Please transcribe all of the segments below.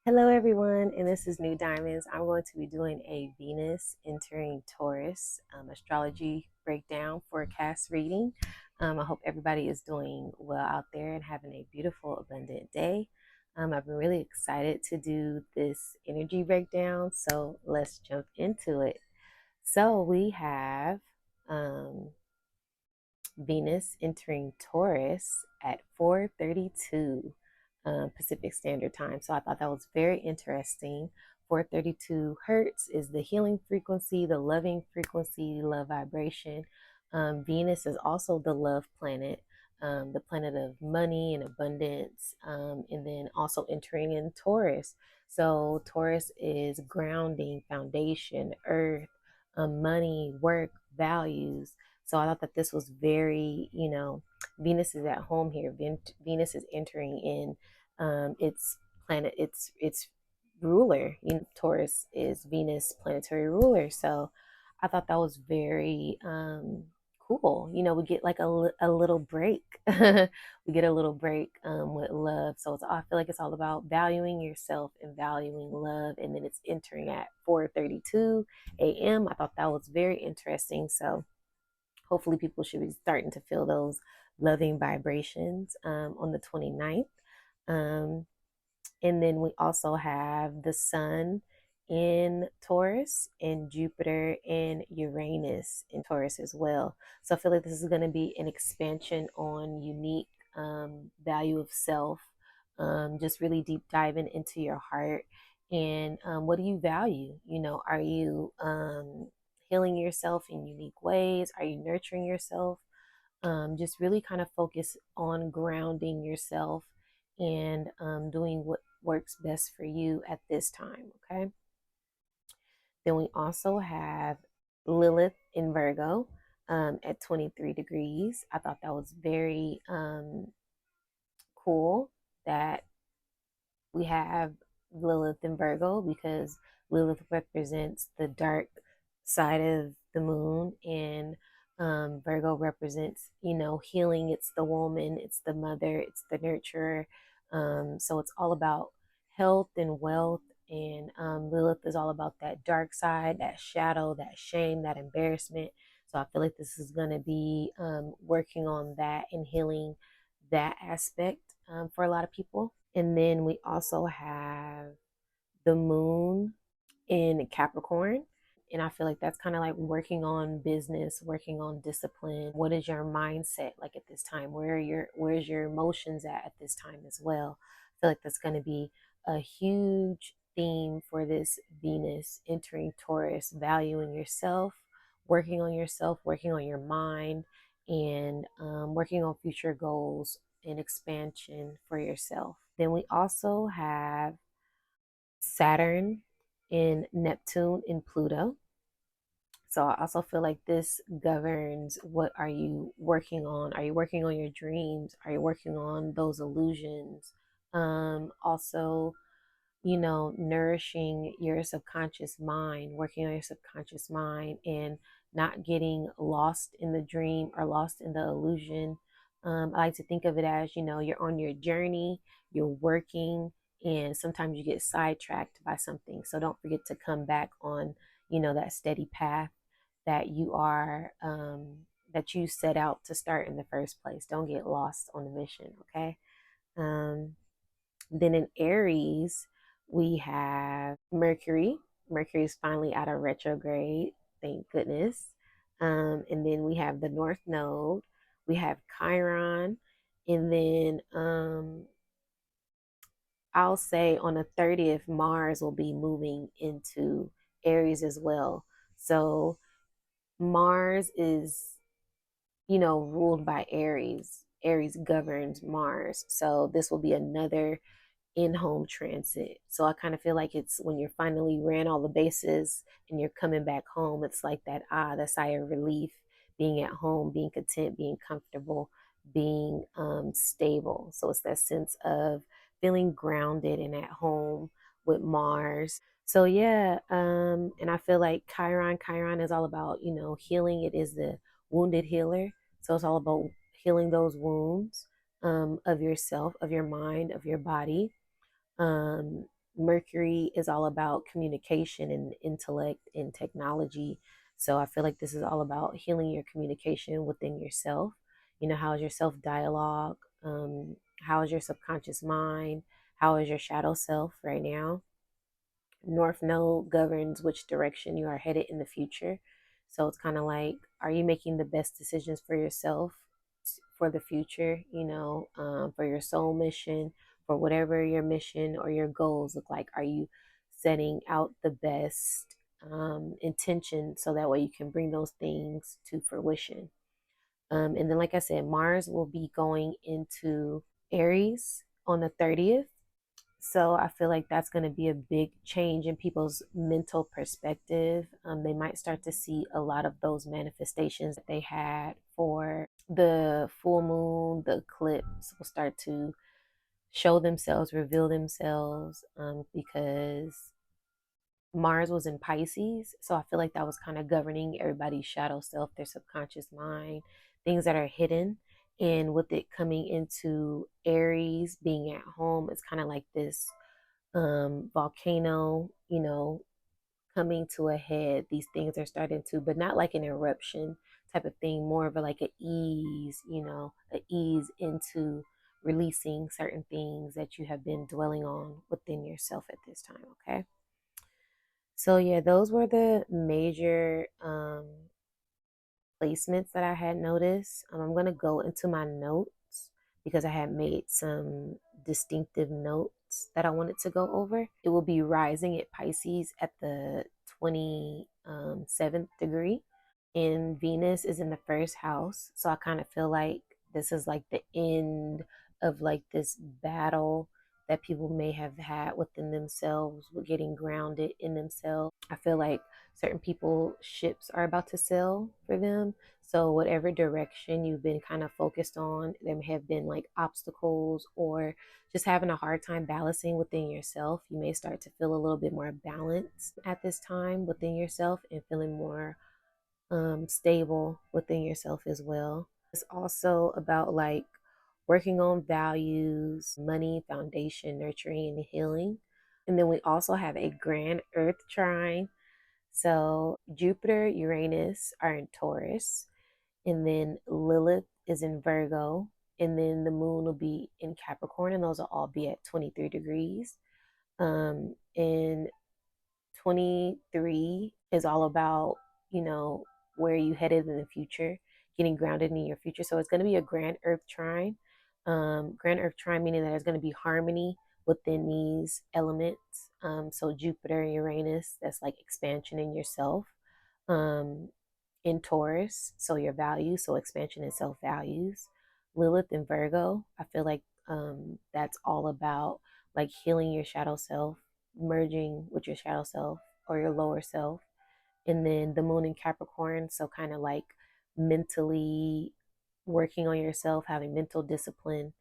Hello, everyone, and this is NuDiamonds. I'm going to be doing a Venus entering Taurus astrology breakdown forecast reading. I hope everybody is doing well out there and having a beautiful, abundant day. I've been really excited to do this energy breakdown, so let's jump into it. So we have um, Venus entering Taurus at 4:32 Pacific Standard Time. So I thought that was very interesting. 432 hertz is the healing frequency, the loving frequency, love vibration. Venus is also the love planet, the planet of money and abundance, and then also entering in Taurus. So Taurus is grounding, foundation, earth, money, work, values. So I thought that this was very, Venus is at home here. Venus is entering in its planet, its ruler. Taurus is Venus planetary ruler. So I thought that was very cool. We get like a little break. We get a little break with love. So I feel like it's all about valuing yourself and valuing love. And then it's entering at 4:32 a.m. I thought that was very interesting. So hopefully people should be starting to feel those loving vibrations on the 29th. Um, and then we also have the sun in Taurus and Jupiter and Uranus in Taurus as well. So I feel like this is going to be an expansion on unique value of self, just really deep diving into your heart. And what do you value? Are you healing yourself in unique ways? Are you nurturing yourself? Just really kind of focus on grounding yourself and doing what works best for you at this time. Okay. Then we also have Lilith in Virgo at 23 degrees. I thought that was very cool that we have Lilith in Virgo because Lilith represents the dark side of the moon, and Virgo represents, healing. It's the woman, it's the mother, it's the nurturer. So it's all about health and wealth. And Lilith is all about that dark side, that shadow, that shame, that embarrassment. So I feel like this is going to be working on that and healing that aspect for a lot of people. And then we also have the moon in Capricorn. And I feel like that's kind of like working on business, working on discipline. What is your mindset like at this time? Where's your emotions at this time as well? I feel like that's going to be a huge theme for this Venus entering Taurus, valuing yourself, working on your mind, and working on future goals and expansion for yourself. Then we also have Saturn in Neptune in Pluto. So I also feel like this governs what are you working on? Are you working on your dreams? Are you working on those illusions? Also, nourishing your subconscious mind, working on your subconscious mind and not getting lost in the dream or lost in the illusion. I like to think of it as, you're on your journey, you're working, and sometimes you get sidetracked by something. So don't forget to come back on, that steady path that that you set out to start in the first place. Don't get lost on the mission, okay? Um, then in Aries, we have Mercury. Mercury is finally out of retrograde, thank goodness. And then we have the North Node. We have Chiron. And then I'll say on the 30th, Mars will be moving into Aries as well. So Mars is, ruled by Aries. Aries governs Mars. So this will be another in home transit. So I kind of feel like it's when you're finally ran all the bases and you're coming back home, it's like that sigh of relief, being at home, being content, being comfortable, being stable. So it's that sense of feeling grounded and at home with Mars. So yeah, and I feel like Chiron is all about, healing. It is the wounded healer. So it's all about healing those wounds of yourself, of your mind, of your body. Mercury is all about communication and intellect and technology. So I feel like this is all about healing your communication within yourself. How is your self dialogue? How is your subconscious mind? How is your shadow self right now? North Node governs which direction you are headed in the future. So it's kind of like, are you making the best decisions for yourself for the future, for your soul mission, for whatever your mission or your goals look like? Are you setting out the best intention so that way you can bring those things to fruition? And then, like I said, Mars will be going into Aries on the 30th. So I feel like that's going to be a big change in people's mental perspective. They might start to see a lot of those manifestations that they had for the full moon, the eclipse will start to show themselves, reveal themselves, because Mars was in Pisces. So I feel like that was kind of governing everybody's shadow self, their subconscious mind, things that are hidden. And with it coming into Aries, being at home, it's kind of like this volcano, coming to a head. These things are starting to, but not like an eruption type of thing, more of a, like a ease, a ease into releasing certain things that you have been dwelling on within yourself at this time. Okay. So yeah, those were the major placements that I had noticed. I'm going to go into my notes because I had made some distinctive notes that I wanted to go over. It will be rising at Pisces at the 27th degree, and Venus is in the first house. So I kind of feel like this is like the end of like this battle that people may have had within themselves with getting grounded in themselves. I feel like certain people ships are about to sail for them. So whatever direction you've been kind of focused on, there may have been like obstacles or just having a hard time balancing within yourself. You may start to feel a little bit more balanced at this time within yourself and feeling more stable within yourself as well. It's also about like working on values, money, foundation, nurturing, and healing. And then we also have a grand earth trine. So Jupiter, Uranus are in Taurus, and then Lilith is in Virgo, and then the moon will be in Capricorn, and those will all be at 23 degrees. And 23 is all about, where you headed in the future, getting grounded in your future. So it's going to be a grand earth trine. Grand earth trine meaning that there's going to be harmony within these elements. So Jupiter and Uranus, that's like expansion in yourself. Um, in Taurus, so your values, so expansion and self values. Lilith in Virgo, I feel like that's all about like healing your shadow self, merging with your shadow self or your lower self. And then the moon in Capricorn, so kind of like mentally working on yourself, having mental discipline.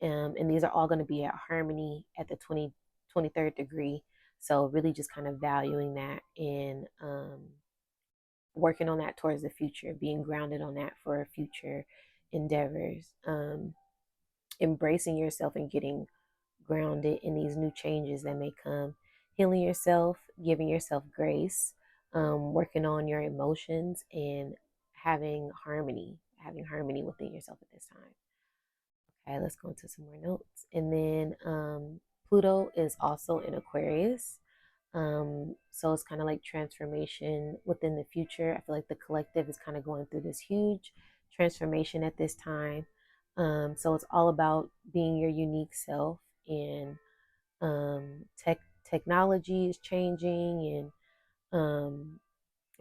And these are all going to be at harmony at the 23rd degree. So really just kind of valuing that and working on that towards the future, being grounded on that for future endeavors, embracing yourself and getting grounded in these new changes that may come, healing yourself, giving yourself grace, working on your emotions, and having harmony within yourself at this time. Okay, let's go into some more notes. And then Pluto is also in Aquarius. So it's kind of like transformation within the future. I feel like the collective is kind of going through this huge transformation at this time. So it's all about being your unique self, and technology is changing, and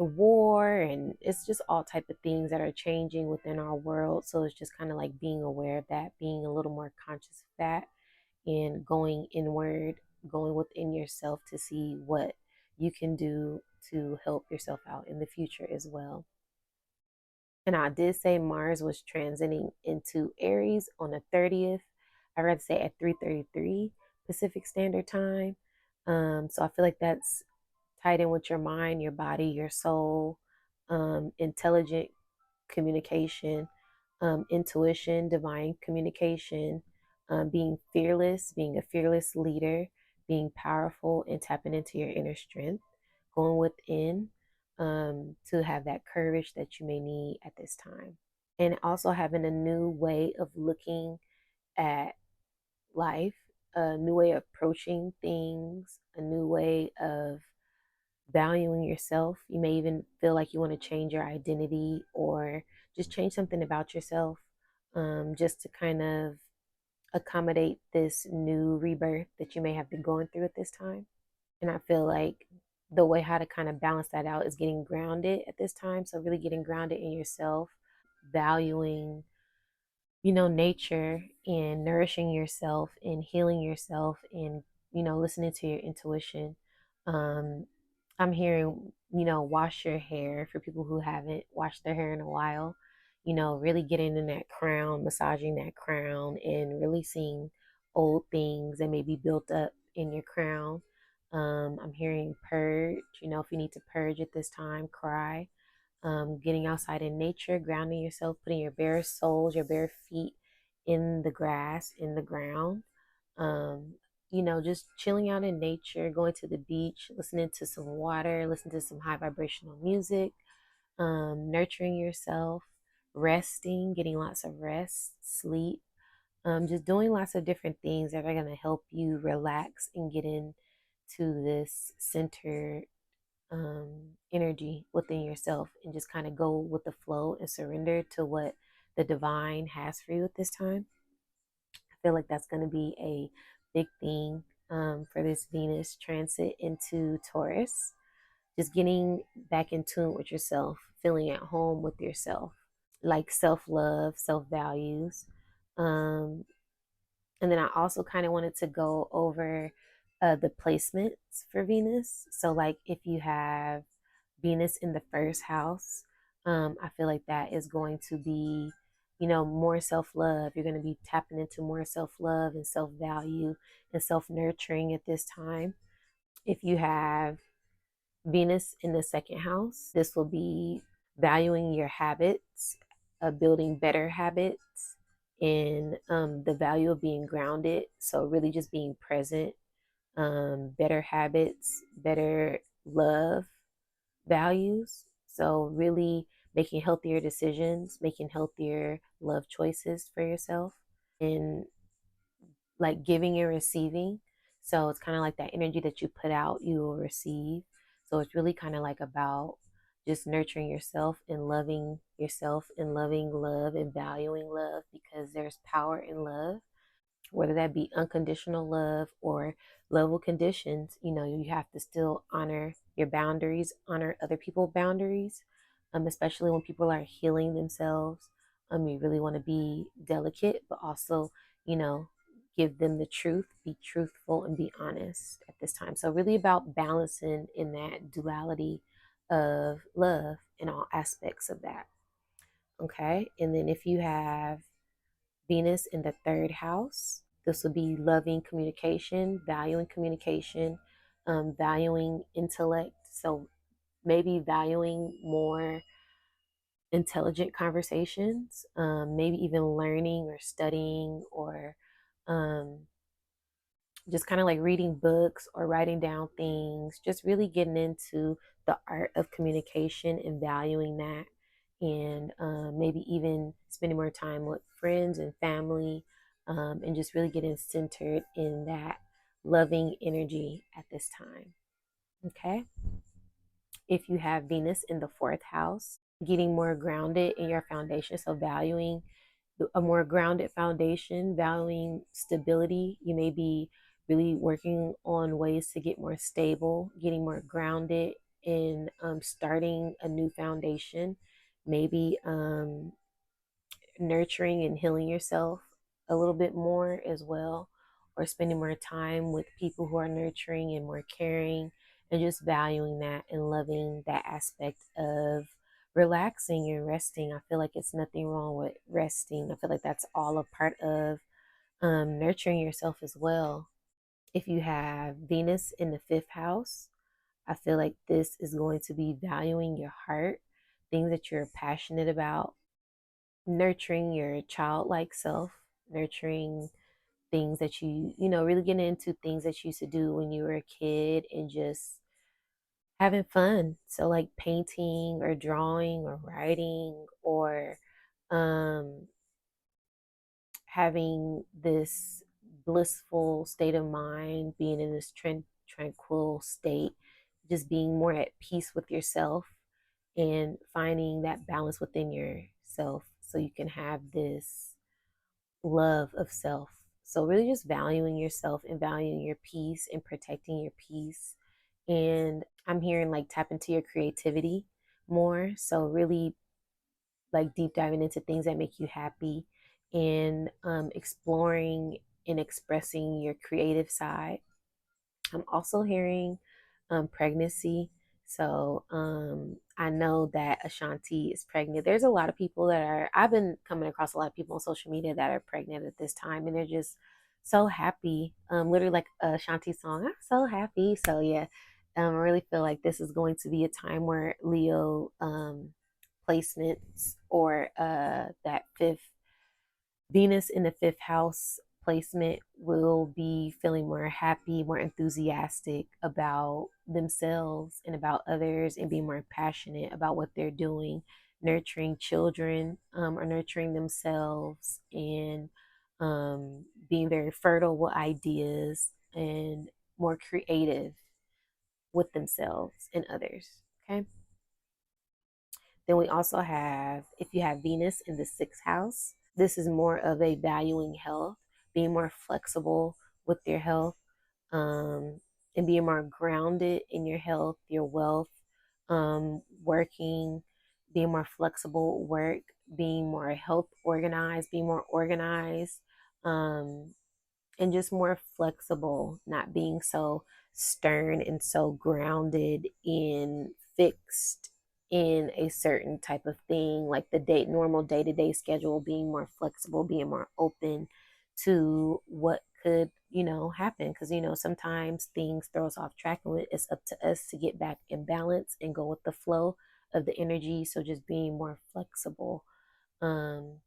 war, and it's just all type of things that are changing within our world. So it's just kind of like being aware of that, being a little more conscious of that, and going inward, going within yourself to see what you can do to help yourself out in the future as well. And I did say Mars was transiting into Aries on the 30th. I'd rather say at 3:33 Pacific Standard Time. So I feel like that's tied in with your mind, your body, your soul, intelligent communication, intuition, divine communication, being fearless, being a fearless leader, being powerful and tapping into your inner strength, going within to have that courage that you may need at this time. And also having a new way of looking at life, a new way of approaching things, a new way of valuing yourself. You may even feel like you want to change your identity or just change something about yourself, just to kind of accommodate this new rebirth that you may have been going through at this time. And I feel like the way how to kind of balance that out is getting grounded at this time. So, really getting grounded in yourself, valuing nature and nourishing yourself and healing yourself and, listening to your intuition. Um, I'm hearing, wash your hair for people who haven't washed their hair in a while, really getting in that crown, massaging that crown and releasing old things that may be built up in your crown. I'm hearing purge, if you need to purge at this time, cry, getting outside in nature, grounding yourself, putting your bare soles, your bare feet in the grass, in the ground. Um, just chilling out in nature, going to the beach, listening to some water, listening to some high vibrational music, nurturing yourself, resting, getting lots of rest, sleep, just doing lots of different things that are going to help you relax and get into this center energy within yourself and just kind of go with the flow and surrender to what the divine has for you at this time. I feel like that's going to be a big thing for this Venus transit into Taurus. Just getting back in tune with yourself, feeling at home with yourself, like self love, self values. Um, and then I also kind of wanted to go over the placements for Venus. So, like, if you have Venus in the first house, I feel like that is going to be, more self love. You're going to be tapping into more self love and self value and self nurturing at this time. If you have Venus in the second house, this will be valuing your habits, building better habits, and the value of being grounded. So, really just being present, better habits, better love values. So, really making healthier decisions, making healthier love choices for yourself, and like giving and receiving. So, it's kind of like that energy that you put out, you will receive. So, it's really kind of like about just nurturing yourself and loving love and valuing love because there's power in love, whether that be unconditional love or love with conditions. You have to still honor your boundaries, honor other people's boundaries, especially when people are healing themselves. You really want to be delicate, but also, you know, give them the truth, be truthful, and be honest at this time. So, really about balancing in that duality of love in all aspects of that. Okay. And then if you have Venus in the third house, this will be loving communication, valuing intellect. So maybe valuing more intelligent conversations, maybe even learning or studying or um, just kind of like reading books or writing down things, just really getting into the art of communication and valuing that. And maybe even spending more time with friends and family, and just really getting centered in that loving energy at this time. Okay. If you have Venus in the fourth house, getting more grounded in your foundation. So, valuing a more grounded foundation, valuing stability. You may be really working on ways to get more stable, getting more grounded in starting a new foundation. Maybe nurturing and healing yourself a little bit more as well, or spending more time with people who are nurturing and more caring, and just valuing that and loving that aspect of relaxing and resting. I feel like it's nothing wrong with resting. I feel like that's all a part of nurturing yourself as well. If you have Venus in the fifth house, I feel like this is going to be valuing your heart, things that you're passionate about, nurturing your childlike self, nurturing things that really getting into things that you used to do when you were a kid and just having fun. So like painting or drawing or writing or um, having this blissful state of mind, being in this tranquil state, just being more at peace with yourself and finding that balance within yourself so you can have this love of self. So, really just valuing yourself and valuing your peace and protecting your peace. And I'm hearing like tap into your creativity more. So, really like deep diving into things that make you happy and exploring and expressing your creative side. I'm also hearing pregnancy. So I know that Ashanti is pregnant. There's a lot of people I've been coming across a lot of people on social media that are pregnant at this time, and they're just so happy. Literally like Ashanti song, I'm so happy. So yeah, I really feel like this is going to be a time where Leo placements or that fifth Venus in the fifth house placement will be feeling more happy, more enthusiastic about themselves and about others, and being more passionate about what they're doing, nurturing children or nurturing themselves, and being very fertile with ideas and more creative with themselves and others. Okay. Then we also have, if you have Venus in the sixth house, this is more of a valuing health, being more flexible with your health, and being more grounded in your health, your wealth, working, being more flexible, work, being more health organized, being more organized, um, and just more flexible, not being so stern and so grounded in fixed in a certain type of thing, like the normal day-to-day schedule, being more flexible, being more open to what could happen, because sometimes things throw us off track, and it's up to us to get back in balance and go with the flow of the energy. So just being more flexible um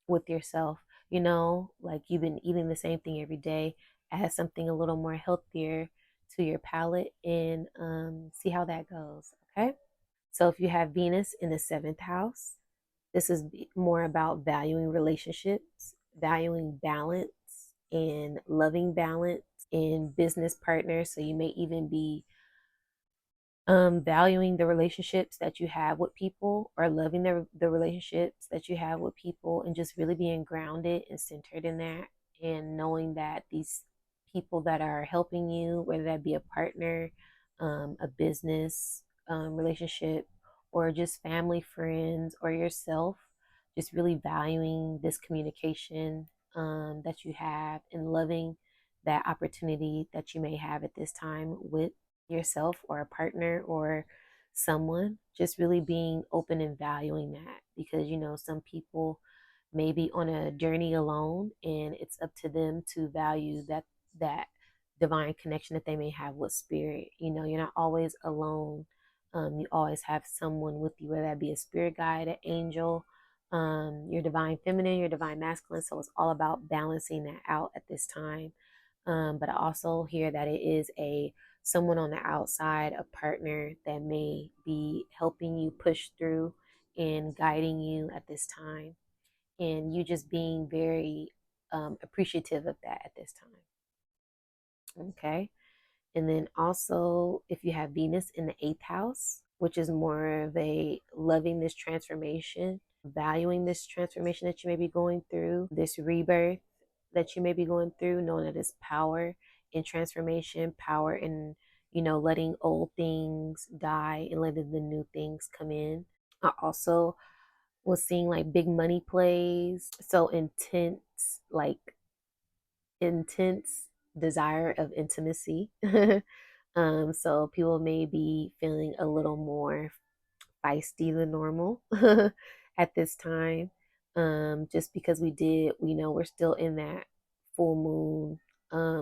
with yourself, like you've been eating the same thing every day, add something a little more healthier to your palate, and see how that goes. Okay. So if you have Venus in the seventh house, this is more about valuing relationships, valuing balance, and loving balance in business partners. So you may even be valuing the relationships that you have with people, or loving the relationships that you have with people, and just really being grounded and centered in that, and knowing that these people that are helping you, whether that be a partner, a business relationship, or just family, friends, or yourself, just really valuing this communication that you have, and loving that opportunity that you may have at this time with yourself or a partner or someone, just really being open and valuing that, because some people may be on a journey alone, and it's up to them to value that divine connection that they may have with spirit. You're not always alone. You always have someone with you, whether that be a spirit guide, an angel, your divine feminine, your divine masculine. So it's all about balancing that out at this time. But I also hear that it is a someone on the outside, a partner that may be helping you push through and guiding you at this time, and you just being very appreciative of that at this time. Okay. And then also, if you have Venus in the eighth house, which is more of a loving this transformation, valuing this transformation that you may be going through, this rebirth that you may be going through, knowing that it's power in transformation, power in, letting old things die and letting the new things come in. I also was seeing like big money plays, so intense desire of intimacy. So people may be feeling a little more feisty than normal at this time. Just because we know we're still in that full moon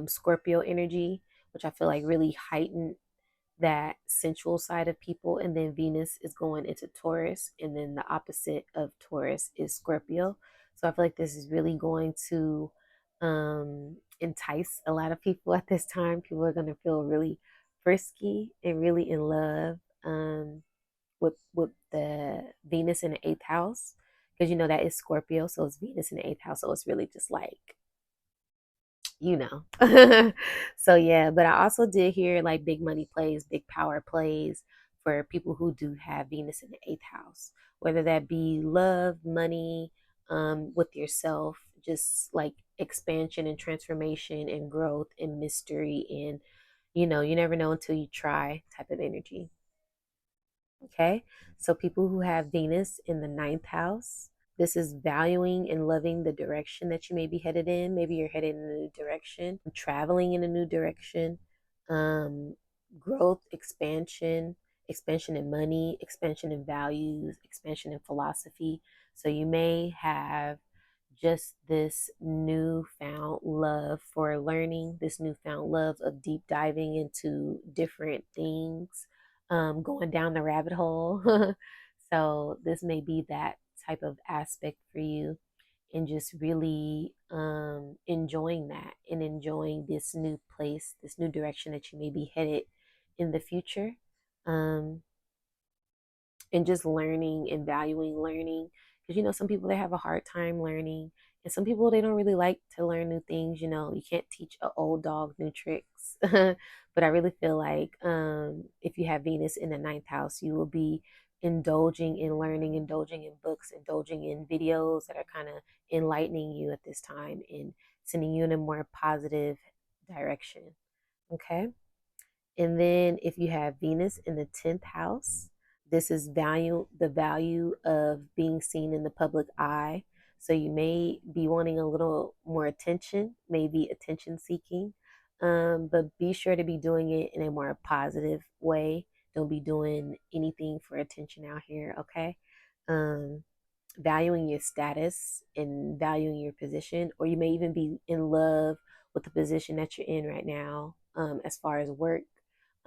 Scorpio energy, which I feel like really heightened that sensual side of people. And then Venus is going into Taurus, and then the opposite of Taurus is Scorpio. So I feel like this is really going to entice a lot of people at this time. People are going to feel really frisky and really in love with the Venus in the eighth house, because you know that is Scorpio, so it's Venus in the eighth house, so it's really just like, you know. So yeah, but I also did hear like big money plays, big power plays for people who do have Venus in the eighth house, whether that be love, money, with yourself, just like expansion and transformation and growth and mystery, and you know, you never know until you try type of energy. Okay, so people who have Venus in the ninth house, this is valuing and loving the direction that you may be headed in. Maybe you're headed in a new direction, traveling in a new direction, um, growth, expansion, expansion in money, expansion in values, expansion in philosophy. So you may have just this newfound love for learning, this newfound love of deep diving into different things, going down the rabbit hole. So this may be that type of aspect for you, and just really enjoying that and enjoying this new place, this new direction that you may be headed in the future. Um, and just learning and valuing learning, because you know some people, they have a hard time learning, and some people, they don't really like to learn new things. You know, you can't teach an old dog new tricks. But I really feel like if you have Venus in the ninth house, you will be indulging in learning, indulging in books, indulging in videos that are kind of enlightening you at this time and sending you in a more positive direction. Okay, and then if you have Venus in the 10th house, this is the value of being seen in the public eye. So you may be wanting a little more attention, maybe attention seeking, but be sure to be doing it in a more positive way. Don't be doing anything for attention out here, okay? Um, Valuing your status and valuing your position, or you may even be in love with the position that you're in right now, as far as work.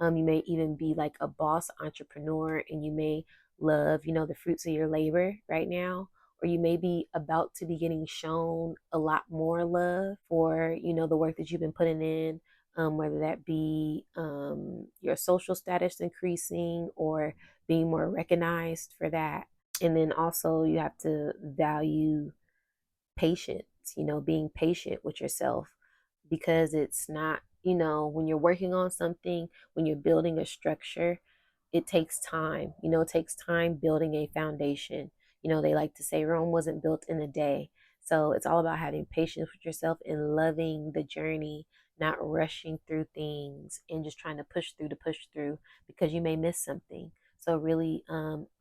You may even be like a boss entrepreneur, and you may love, you know, the fruits of your labor right now. Or you may be about to be getting shown a lot more love for, you know, the work that you've been putting in, whether that be your social status increasing or being more recognized for that. And then also you have to value patience, you know, being patient with yourself, because it's not, you know, when you're working on something, when you're building a structure, it takes time. You know, it takes time building a foundation. You know, they like to say Rome wasn't built in a day. So it's all about having patience with yourself and loving the journey, not rushing through things and just trying to push through, because you may miss something. So really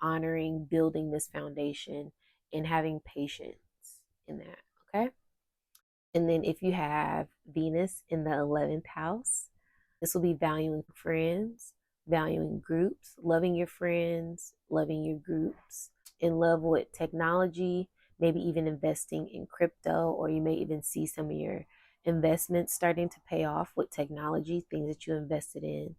honoring building this foundation and having patience in that. Okay. And then if you have Venus in the 11th house, this will be valuing friends, valuing groups, loving your friends, loving your groups, in love with technology, maybe even investing in crypto, or you may even see some of your investments starting to pay off with technology, things that you invested in.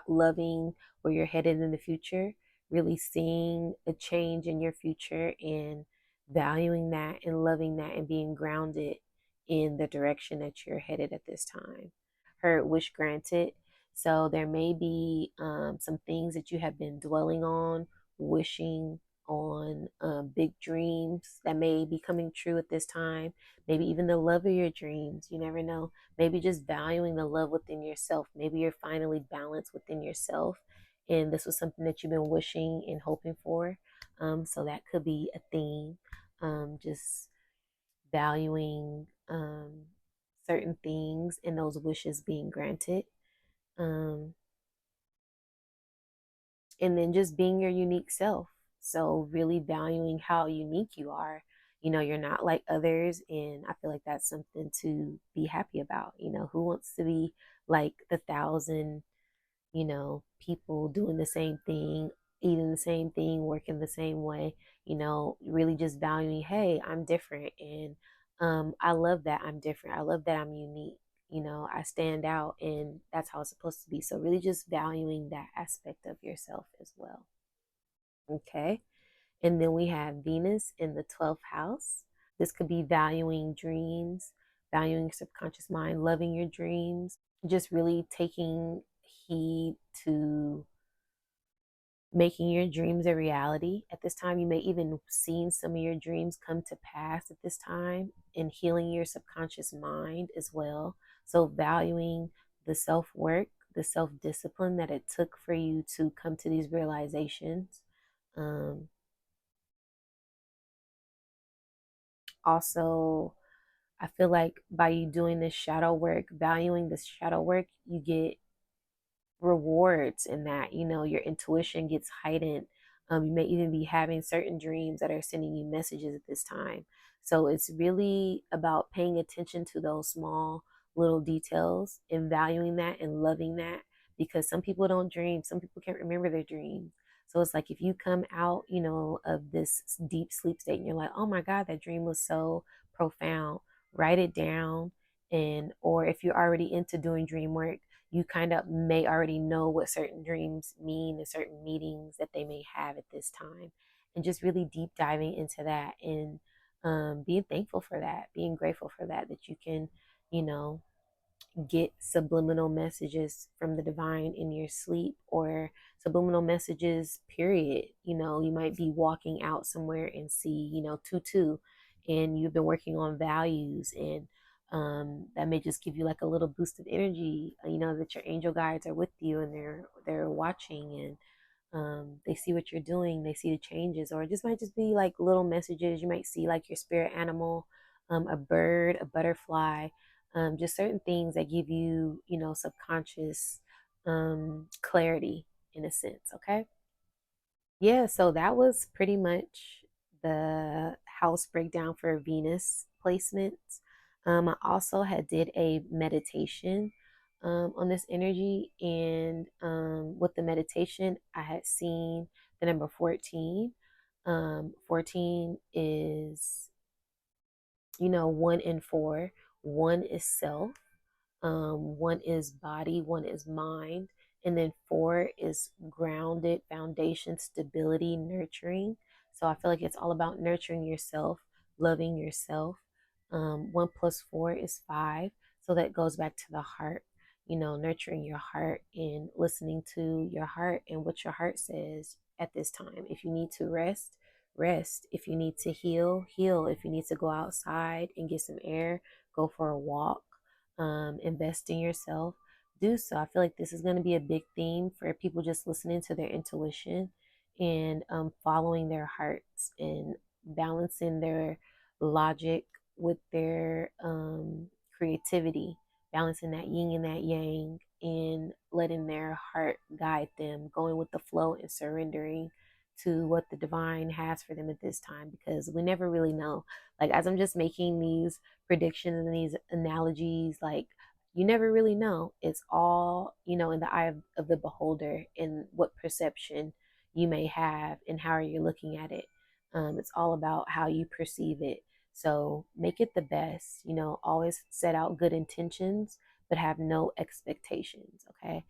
Loving where you're headed in the future, really seeing a change in your future and valuing that and loving that and being grounded in the direction that you're headed at this time. Her wish granted. So there may be some things that you have been dwelling on, wishing on, big dreams that may be coming true at this time. Maybe even the love of your dreams. You never know. Maybe just valuing the love within yourself. Maybe you're finally balanced within yourself. And this was something that you've been wishing and hoping for. So that could be a theme. Just valuing certain things and those wishes being granted. Um, and then just being your unique self. So, really valuing how unique you are. You know, you're not like others. And I feel like that's something to be happy about. You know, who wants to be like the thousand, you know, people doing the same thing, eating the same thing, working the same way, you know, really just valuing, hey, I'm different. And I love that I'm different. I love that I'm unique. You know, I stand out, and that's how it's supposed to be. So, really just valuing that aspect of yourself as well. Okay. And then we have Venus in the 12th house. This could be valuing dreams, valuing your subconscious mind, loving your dreams, just really taking heed to making your dreams a reality at this time. You may even seen some of your dreams come to pass at this time, and healing your subconscious mind as well. So valuing the self-work, the self-discipline that it took for you to come to these realizations. Um, Also, I feel like by you doing this shadow work, valuing this shadow work, you get rewards in that. Your intuition gets heightened. You may even be having certain dreams that are sending you messages at this time. So it's really about paying attention to those small little details and valuing that and loving that, because some people don't dream, some people can't remember their dreams. So it's like if you come out, of this deep sleep state and you're like, oh my God, that dream was so profound, write it down. And or if you're already into doing dream work, you kind of may already know what certain dreams mean and certain meetings that they may have at this time. And just really deep diving into that, and being thankful for that, being grateful for that, that you can, you know, get subliminal messages from the divine in your sleep, or subliminal messages, period. You might be walking out somewhere and see, tutu, and you've been working on values, and that may just give you like a little boost of energy, that your angel guides are with you and they're watching, and they see what you're doing, they see the changes, or it just might just be like little messages. You might see like your spirit animal, a bird, a butterfly, just certain things that give you, subconscious clarity in a sense. Okay. Yeah, so that was pretty much the house breakdown for Venus placements. I also had did a meditation on this energy, and with the meditation, I had seen the number 14. 14 is, one and four. One is self, one is body, one is mind, and then four is grounded, foundation, stability, nurturing. So I feel like it's all about nurturing yourself, loving yourself. One plus four is five. So that goes back to the heart, nurturing your heart and listening to your heart and what your heart says at this time. If you need to rest, rest. If you need to heal, heal. If you need to go outside and get some air, go for a walk, invest in yourself, do so. I feel like this is going to be a big theme for people, just listening to their intuition and following their hearts and balancing their logic with their creativity, balancing that yin and that yang, and letting their heart guide them, going with the flow and surrendering to what the divine has for them at this time, because we never really know. Like, as I'm just making these predictions and these analogies, like, you never really know. It's all, in the eye of the beholder, and what perception you may have and how you're looking at it. It's all about how you perceive it. So make it the best. Always set out good intentions, but have no expectations. Okay.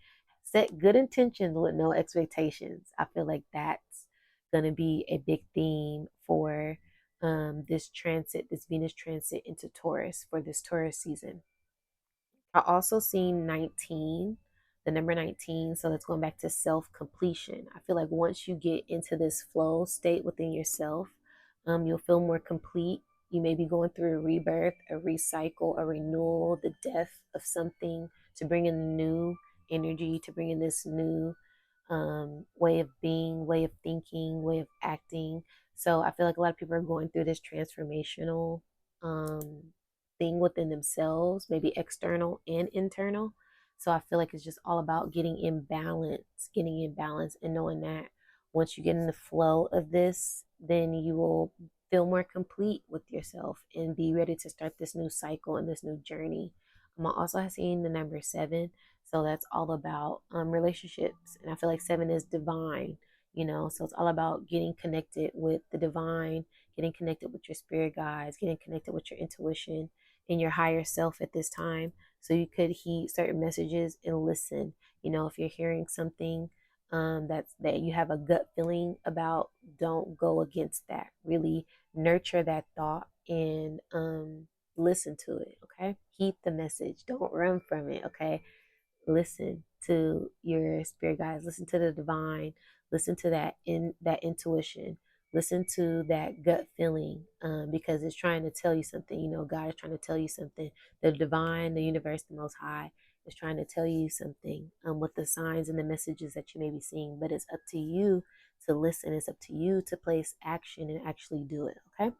Set good intentions with no expectations. I feel like that's going to be a big theme for this transit, this Venus transit into Taurus, for this Taurus season. I also seen 19, the number 19. So that's going back to self completion. I feel like once you get into this flow state within yourself, you'll feel more complete. You may be going through a rebirth, a recycle, a renewal, the death of something, to bring in new energy, to bring in this new way of being, way of thinking, way of acting. So I feel like a lot of people are going through this transformational um, thing within themselves, maybe external and internal. So I feel like it's just all about getting in balance, and knowing that once you get in the flow of this, then you will feel more complete with yourself and be ready to start this new cycle and this new journey. I also have seen the number 7. So that's all about relationships. And I feel like 7 is divine, so it's all about getting connected with the divine, getting connected with your spirit guides, getting connected with your intuition and your higher self at this time. So you could heed certain messages and listen. If you're hearing something that you have a gut feeling about, don't go against that. Really nurture that thought, and listen to it, okay? Heed the message. Don't run from it, okay? Listen to your spirit guides, listen to the divine, listen to that intuition, listen to that gut feeling, because it's trying to tell you something. God is trying to tell you something. The divine, the universe, the most high is trying to tell you something, with the signs and the messages that you may be seeing. But it's up to you to listen. It's up to you to place action and actually do it, okay?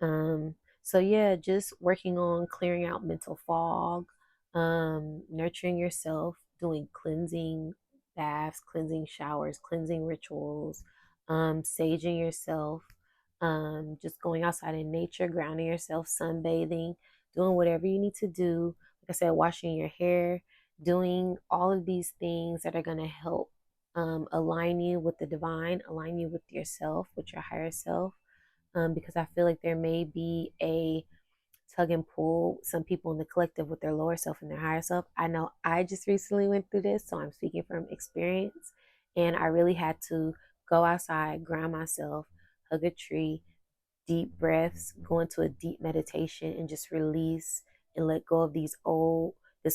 um, so yeah, just working on clearing out mental fog, nurturing yourself, doing cleansing baths, cleansing showers, cleansing rituals, saging yourself, just going outside in nature, grounding yourself, sunbathing, doing whatever you need to do. Like I said, washing your hair, doing all of these things that are going to help align you with the divine, align you with yourself, with your higher self, because I feel like there may be a tug and pull, some people in the collective with their lower self and their higher self. I know I just recently went through this, so I'm speaking from experience. And I really had to go outside, ground myself, hug a tree, deep breaths, go into a deep meditation and just release and let go of this old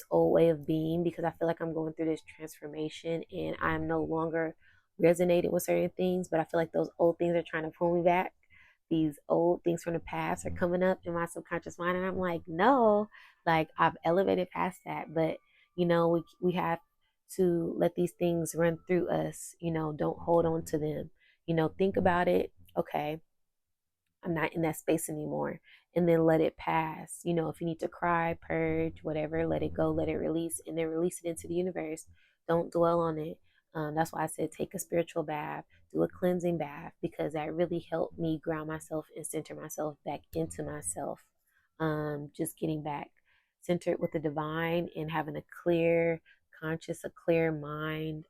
way of being, because I feel like I'm going through this transformation and I'm no longer resonating with certain things, but I feel like those old things are trying to pull me back. These old things from the past are coming up in my subconscious mind, and I'm like, no, like I've elevated past that. But we have to let these things run through us. Don't hold on to them. Think about it. Okay, I'm not in that space anymore. And then let it pass. If you need to cry, purge, whatever, let it go, let it release, and then release it into the universe. Don't dwell on it. That's why I said take a spiritual bath, do a cleansing bath, because that really helped me ground myself and center myself back into myself. Just getting back centered with the divine and having a clear conscious, a clear mind.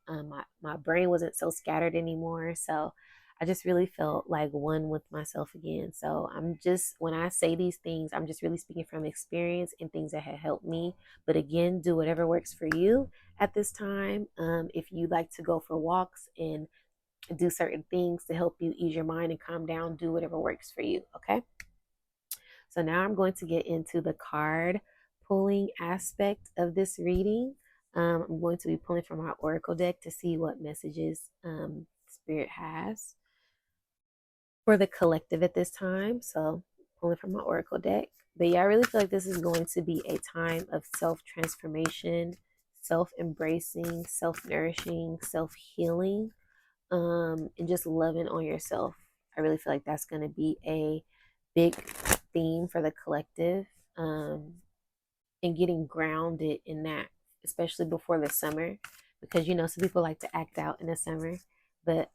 My brain wasn't so scattered anymore. So I just really felt like one with myself again. So when I say these things, I'm just really speaking from experience and things that have helped me. But again, do whatever works for you at this time. If you like to go for walks and do certain things to help you ease your mind and calm down, do whatever works for you. Okay. So now I'm going to get into the card pulling aspect of this reading. I'm going to be pulling from my oracle deck to see what messages Spirit has for the collective at this time. So pulling from my oracle deck. But yeah, I really feel like this is going to be a time of self-transformation, self-embracing, self-nourishing, self-healing, and just loving on yourself. I really feel like that's going to be a big theme for the collective, and getting grounded in that, especially before the summer, because some people like to act out in the summer. But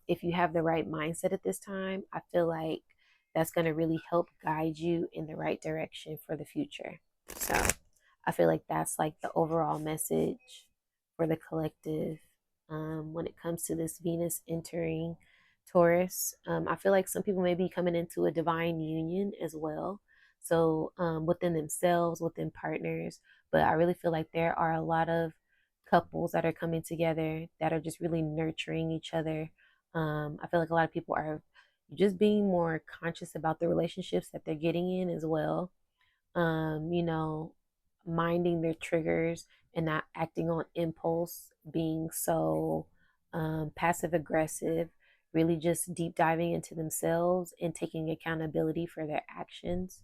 if you have the right mindset at this time, I feel like that's going to really help guide you in the right direction for the future. So I feel like that's like the overall message for the collective, when it comes to this Venus entering Taurus. I feel like some people may be coming into a divine union as well. So within themselves, within partners. But I really feel like there are a lot of couples that are coming together that are just really nurturing each other. I feel like a lot of people are just being more conscious about the relationships that they're getting in as well. um, you know, minding their triggers and not acting on impulse, being so passive aggressive, really just deep diving into themselves and taking accountability for their actions.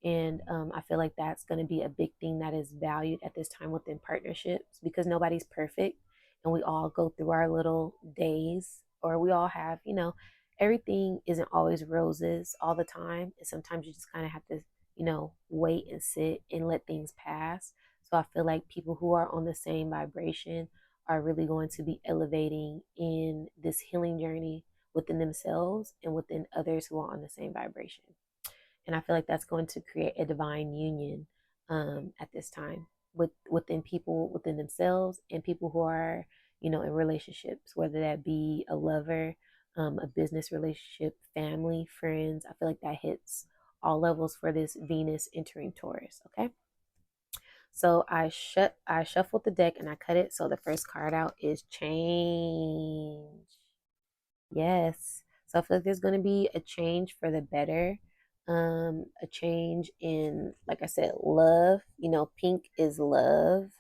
And I feel like that's going to be a big thing that is valued at this time within partnerships, because nobody's perfect and we all go through our little days, or we all have, everything isn't always roses all the time. And sometimes you just kind of have to wait and sit and let things pass. So I feel like people who are on the same vibration are really going to be elevating in this healing journey within themselves and within others who are on the same vibration. And I feel like that's going to create a divine union, at this time, within people, within themselves, and people who are, in relationships, whether that be a lover, a business relationship, family, friends. I feel like that hits all levels for this Venus entering Taurus. Okay. So I shuffled the deck and I cut it. So the first card out is change. Yes. So I feel like there's going to be a change for the better. a change in, like I said, love. Pink is love.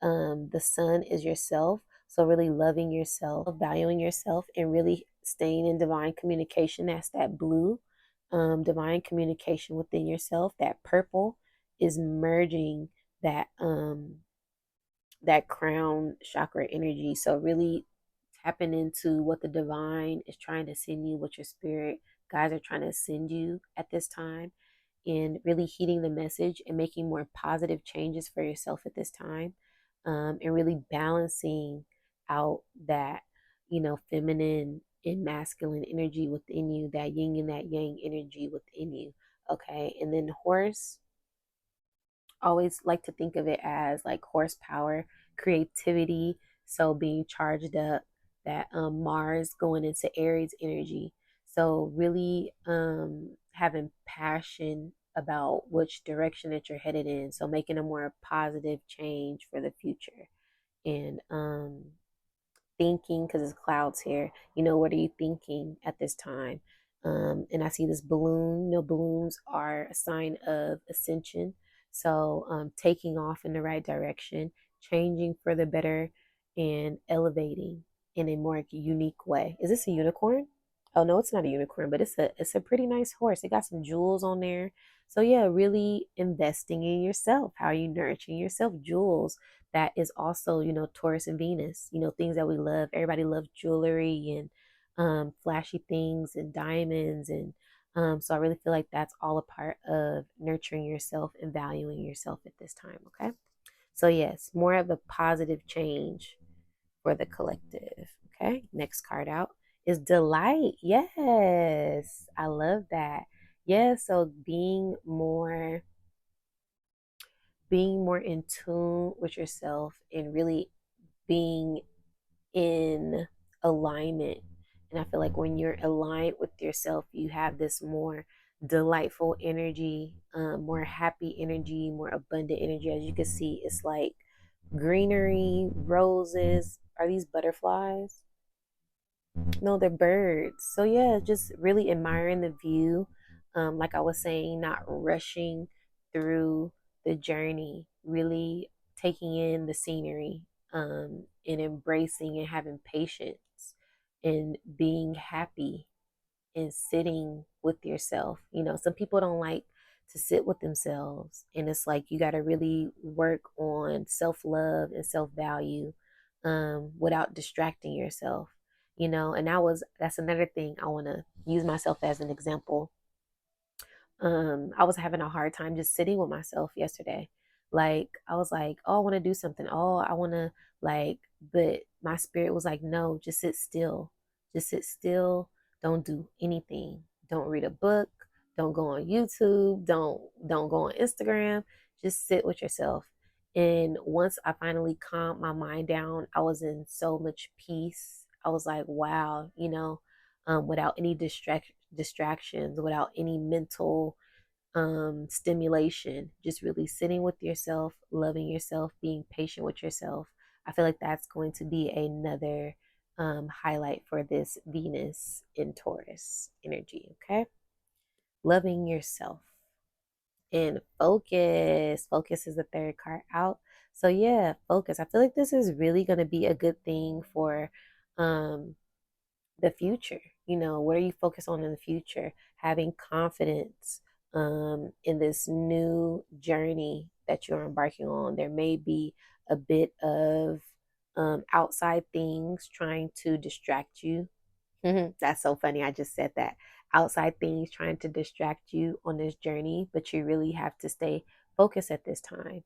The sun is yourself. So really loving yourself, valuing yourself, and really staying in divine communication. That's that blue, divine communication within yourself. That purple is merging that that crown chakra energy. So really tapping into what the divine is trying to send you, what your spirit guides are trying to send you at this time, and really heeding the message and making more positive changes for yourself at this time, and really balancing out that, feminine and masculine energy within you, that yin and that yang energy within you. Okay. And then horse, always like to think of it as like horsepower, creativity. So being charged up, that Mars going into Aries energy. So really having passion about which direction that you're headed in. So making a more positive change for the future. And thinking, because it's clouds here, what are you thinking at this time? And I see this balloon. Balloons are a sign of ascension. So taking off in the right direction, changing for the better, and elevating in a more unique way. Is this a unicorn? Oh no, it's not a unicorn, but it's a pretty nice horse. It got some jewels on there. So yeah, really investing in yourself. How are you nurturing yourself? Jewels, that is also, Taurus and Venus, things that we love. Everybody loves jewelry and flashy things and diamonds. And so I really feel like that's all a part of nurturing yourself and valuing yourself at this time. Okay. So, yes, more of a positive change for the collective. Okay. Next card out is delight. Yes. I love that. Yeah. So being more in tune with yourself and really being in alignment. And I feel like when you're aligned with yourself, you have this more delightful energy, more happy energy, more abundant energy. As you can see, it's like greenery, roses. Are these butterflies? No, they're birds. So yeah, just really admiring the view. Like I was saying, not rushing through the journey, really taking in the scenery, and embracing and having patience and being happy and sitting with yourself. Some people don't like to sit with themselves, and it's like you got to really work on self love and self value, without distracting yourself. And that's another thing. I want to use myself as an example. I was having a hard time just sitting with myself yesterday. Like I was like, oh, I want to do something. Oh, I want to, like, but my spirit was like, no, just sit still. Just sit still. Don't do anything. Don't read a book. Don't go on YouTube. Don't go on Instagram. Just sit with yourself. And once I finally calmed my mind down, I was in so much peace. I was like, wow, without any distractions, without any mental stimulation, just really sitting with yourself, loving yourself, being patient with yourself. I feel like that's going to be another highlight for this Venus in Taurus energy. Okay. Loving yourself and focus. Focus is the third card out. So, yeah, focus. I feel like this is really going to be a good thing for um, the future. What are you focused on in the future? Having confidence in this new journey that you're embarking on. There may be a bit of outside things trying to distract you. That's so funny. I just said that. Outside things trying to distract you on this journey, but you really have to stay focused at this time.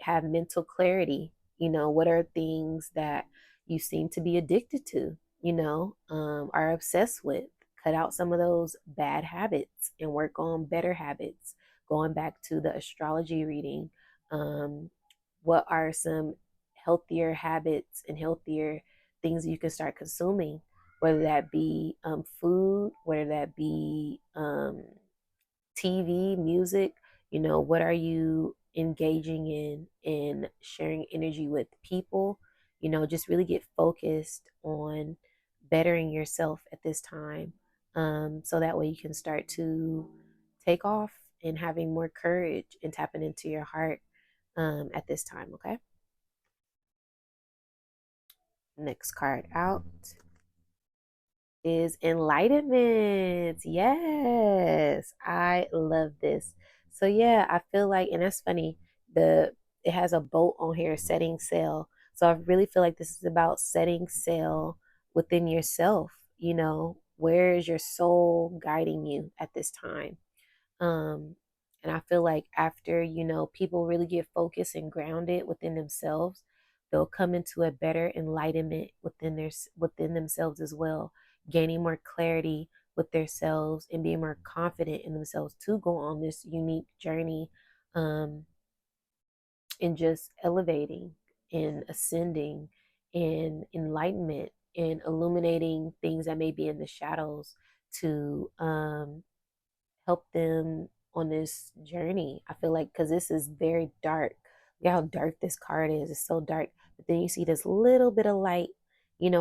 Have mental clarity. What are things that you seem to be addicted to, are obsessed with? Cut out some of those bad habits and work on better habits. Going back to the astrology reading, what are some healthier habits and healthier things that you can start consuming, whether that be food, whether that be TV, music. What are you engaging in and sharing energy with people? Just really get focused on bettering yourself at this time, so that way you can start to take off and having more courage and tapping into your heart at this time. Okay. Next card out is enlightenment. Yes, I love this. So yeah, I feel like, and that's funny. The It has a boat on here, setting sail. So I really feel like this is about setting sail within yourself. You know, where is your soul guiding you at this time? Um, and I feel like after, people really get focused and grounded within themselves, they'll come into a better enlightenment within themselves as well, gaining more clarity with themselves and being more confident in themselves to go on this unique journey, um, and just elevating and ascending and enlightenment and illuminating things that may be in the shadows to help them on this journey. I feel like because this is very dark. Look how dark this card is. It's so dark. But then you see this little bit of light,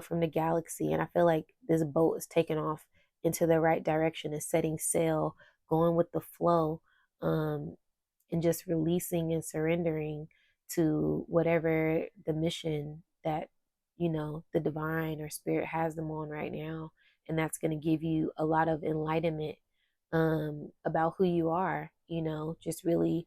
from the galaxy. And I feel like this boat is taking off into the right direction, is setting sail, going with the flow, um, and just releasing and surrendering to whatever the mission that, the divine or spirit has them on right now. And that's going to give you a lot of enlightenment about who you are, just really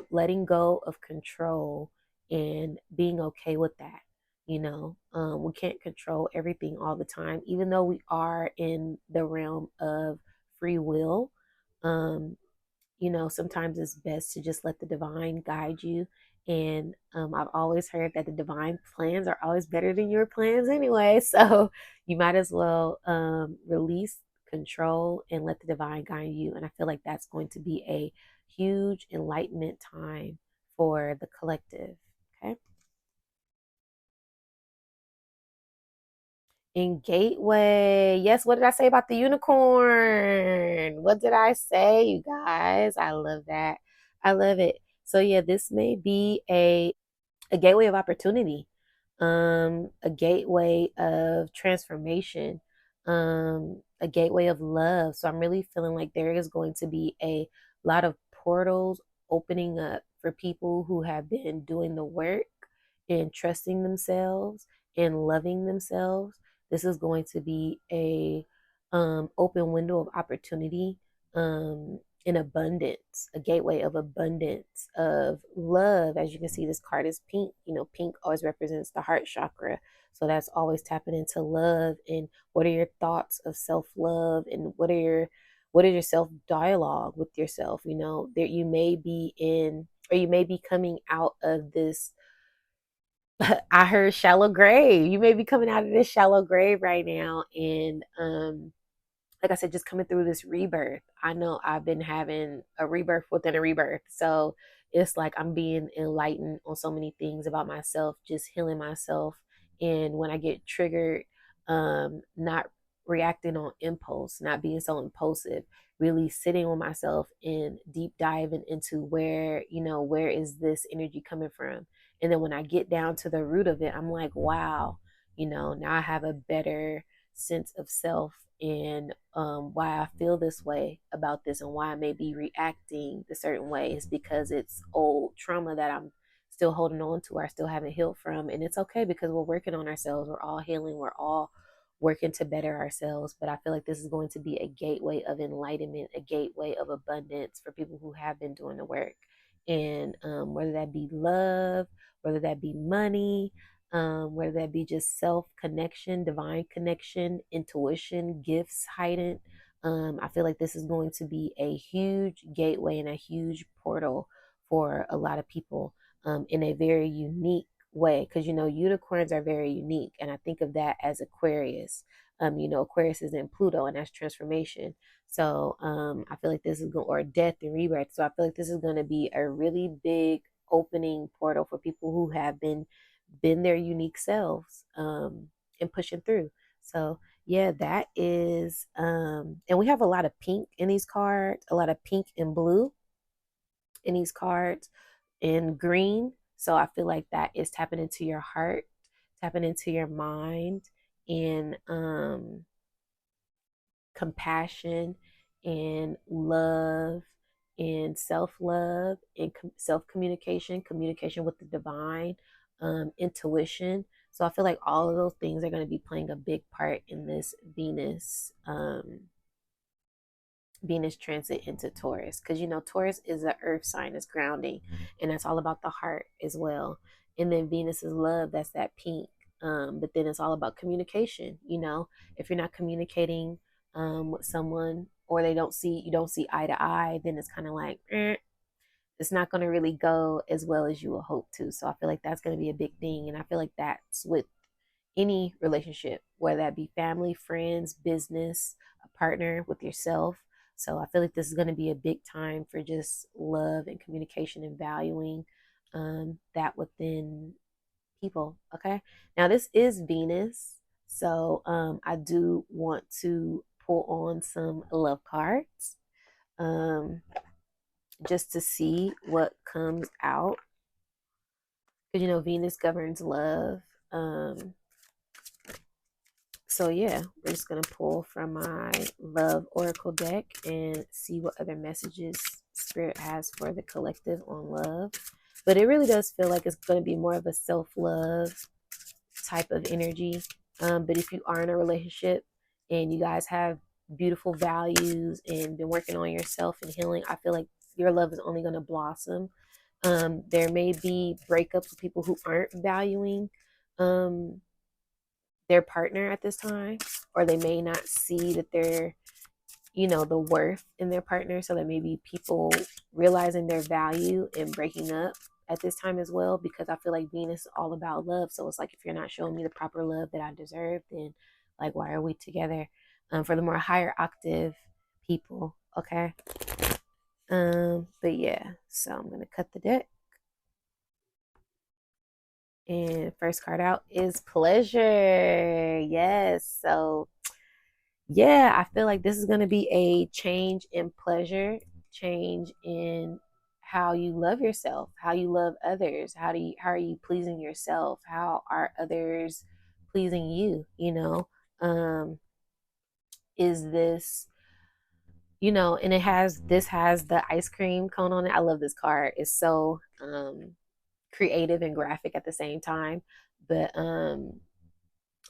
letting go of control and being okay with that. We can't control everything all the time, even though we are in the realm of free will. Um, sometimes it's best to just let the divine guide you. And I've always heard that the divine plans are always better than your plans anyway. So you might as well release control and let the divine guide you. And I feel like that's going to be a huge enlightenment time for the collective. Okay. In Gateway. Yes, what did I say about the unicorn? What did I say, you guys? I love that. I love it. So yeah, this may be a gateway of opportunity, a gateway of transformation, a gateway of love. So I'm really feeling like there is going to be a lot of portals opening up for people who have been doing the work and trusting themselves and loving themselves. This is going to be a open window of opportunity, in abundance, a gateway of abundance, of love. As you can see, this card is pink. Pink always represents the heart chakra. So that's always tapping into love. And what are your thoughts of self-love, and what is your self-dialogue with yourself? That you may be in, or you may be coming out of this. I heard shallow grave. You may be coming out of this shallow grave right now. And like I said, just coming through this rebirth. I know I've been having a rebirth within a rebirth. So it's like I'm being enlightened on so many things about myself, just healing myself. And when I get triggered, not reacting on impulse, not being so impulsive, really sitting with myself and deep diving into where is this energy coming from? And then when I get down to the root of it, I'm like, wow, now I have a better sense of self, and why I feel this way about this, and why I may be reacting the certain ways, because it's old trauma that I'm still holding on to, or I still haven't healed from. And it's okay, because we're working on ourselves. We're all healing. We're all working to better ourselves. But I feel like this is going to be a gateway of enlightenment, a gateway of abundance for people who have been doing the work. And whether that be love, whether that be money, whether that be just self connection, divine connection, intuition, gifts heightened. I feel like this is going to be a huge gateway and a huge portal for a lot of people, in a very unique way. Because, unicorns are very unique. And I think of that as Aquarius. Aquarius is in Pluto, and that's transformation. So I feel like this is going, or death and rebirth. So I feel like this is going to be a really big opening portal for people who have been their unique selves, and pushing through. So yeah, that is and we have a lot of pink in these cards, a lot of pink and blue in these cards, and green. So I feel like that is tapping into your heart, tapping into your mind, and compassion, and love and self-love and self-communication, communication with the divine, intuition. So I feel like all of those things are going to be playing a big part in this Venus transit into Taurus, because you know Taurus is an earth sign, it's grounding, and that's all about the heart as well. And then Venus is love, that's that pink. But then it's all about communication. You know, if you're not communicating with someone, or you don't see eye to eye, then it's kind of like it's not going to really go as well as you will hope to. So I feel like that's going to be a big thing, and I feel like that's with any relationship, whether that be family, friends, business, a partner, with yourself. So I feel like this is going to be a big time for just love and communication and valuing that within people. Okay. Now, this is Venus. So I do want to pull on some love cards just to see what comes out. Because, you know, Venus governs love. So yeah, we're just gonna pull from my love oracle deck and see what other messages spirit has for the collective on love. But it really does feel like it's gonna be more of a self-love type of energy. But if you are in a relationship and you guys have beautiful values and been working on yourself and healing, I feel like your love is only gonna blossom. There may be breakups with people who aren't valuing um, their partner at this time, or they may not see that they're, you know, the worth in their partner. So there may be people realizing their value and breaking up at this time as well, because I feel like Venus is all about love. So it's like, if you're not showing me the proper love that I deserve, then like, why are we together? For the more higher octave people, okay. But yeah, so I'm gonna cut the deck. And first card out is pleasure. Yes. So yeah, I feel like this is going to be a change in pleasure, change in how you love yourself, how you love others, how are you pleasing yourself, how are others pleasing you, you know? Is this, you know, and this has the ice cream cone on it. I love this card. It's so creative and graphic at the same time. But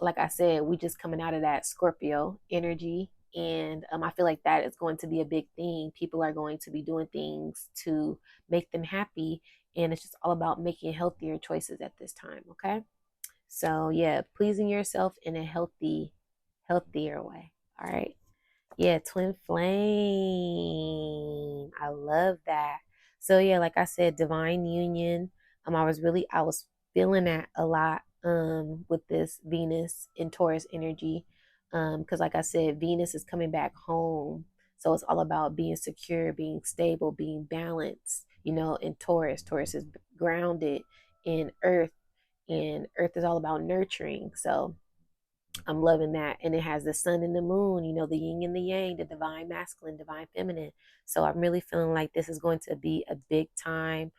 like I said, we just coming out of that Scorpio energy. And I feel like that is going to be a big thing. People are going to be doing things to make them happy. And it's just all about making healthier choices at this time. Okay. So, yeah, pleasing yourself in a healthier way. All right. Yeah, twin flame. I love that. So yeah, like I said, divine union. I was feeling that a lot with this Venus in Taurus energy. Because like I said, Venus is coming back home. So it's all about being secure, being stable, being balanced, you know, in Taurus. Taurus is grounded in earth, and earth is all about nurturing. So I'm loving that. And it has the sun and the moon, you know, the yin and the yang, the divine masculine, divine feminine. So I'm really feeling like this is going to be a big time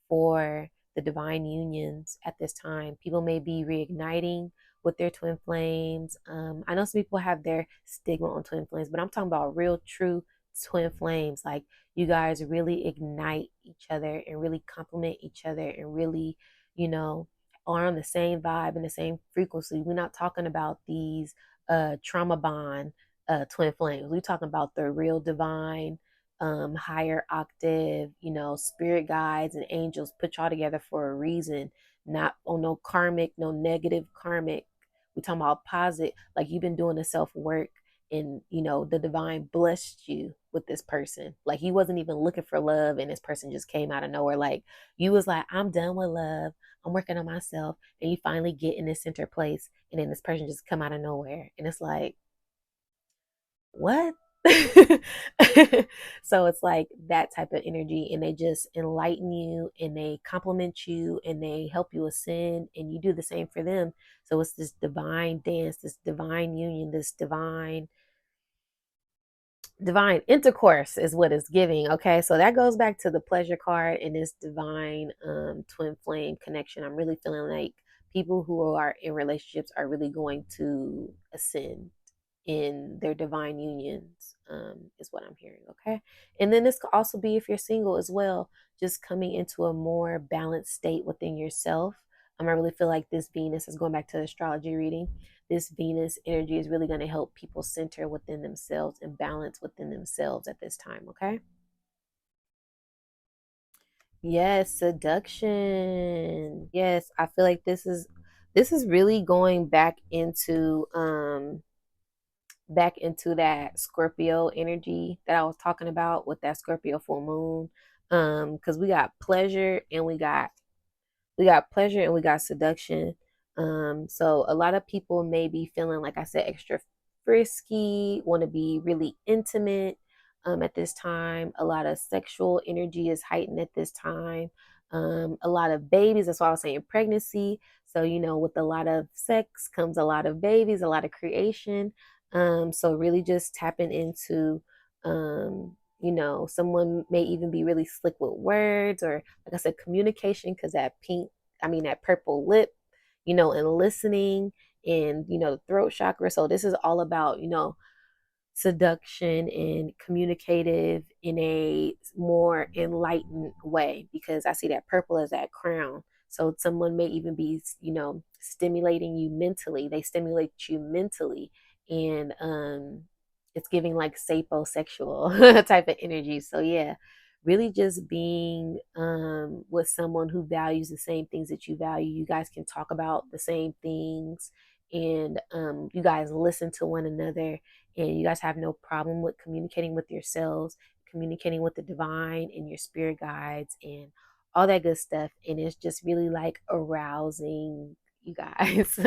for the divine unions at this time. People may be reigniting with their twin flames. I know some people have their stigma on twin flames, but I'm talking about real, true twin flames. Like, you guys really ignite each other and really complement each other and really, you know, are on the same vibe and the same frequency. We're not talking about these trauma bond twin flames. We're talking about the real divine, higher octave, you know, spirit guides and angels put y'all together for a reason, not on no karmic, no negative karmic. We're talking about positive, like you've been doing the self work, and you know the divine blessed you with this person. Like, you wasn't even looking for love, and this person just came out of nowhere. Like, you was like, I'm done with love, I'm working on myself, and you finally get in this center place, and then this person just come out of nowhere, and it's like, what? So it's like that type of energy, and they just enlighten you, and they compliment you, and they help you ascend, and you do the same for them. So it's this divine dance, this divine union, this divine intercourse is what it's giving. Okay, so that goes back to the pleasure card and this divine twin flame connection. I'm really feeling like people who are in relationships are really going to ascend. in their divine unions, is what I'm hearing. Okay. And then this could also be if you're single as well, just coming into a more balanced state within yourself. I really feel like this Venus is going back to the astrology reading. This Venus energy is really going to help people center within themselves and balance within themselves at this time. Okay. Yes, seduction. Yes, I feel like this is really going back into that Scorpio energy that I was talking about with that Scorpio full moon. Because we got pleasure and we got seduction. So a lot of people may be feeling, like I said, extra frisky, want to be really intimate at this time. A lot of sexual energy is heightened at this time. A lot of babies, that's why I was saying pregnancy. So, with a lot of sex comes a lot of babies, a lot of creation. So really just tapping into someone may even be really slick with words, or like I said, communication, because that purple lip, and listening, and, the throat chakra. So this is all about, seduction and communicative in a more enlightened way, because I see that purple as that crown. So someone may even be, stimulating you mentally. They stimulate you mentally, and it's giving like saposexual type of energy. So yeah, really just being with someone who values the same things that you value. You guys can talk about the same things, and you guys listen to one another, and you guys have no problem with communicating with yourselves, communicating with the divine and your spirit guides, and all that good stuff. And it's just really like arousing you guys.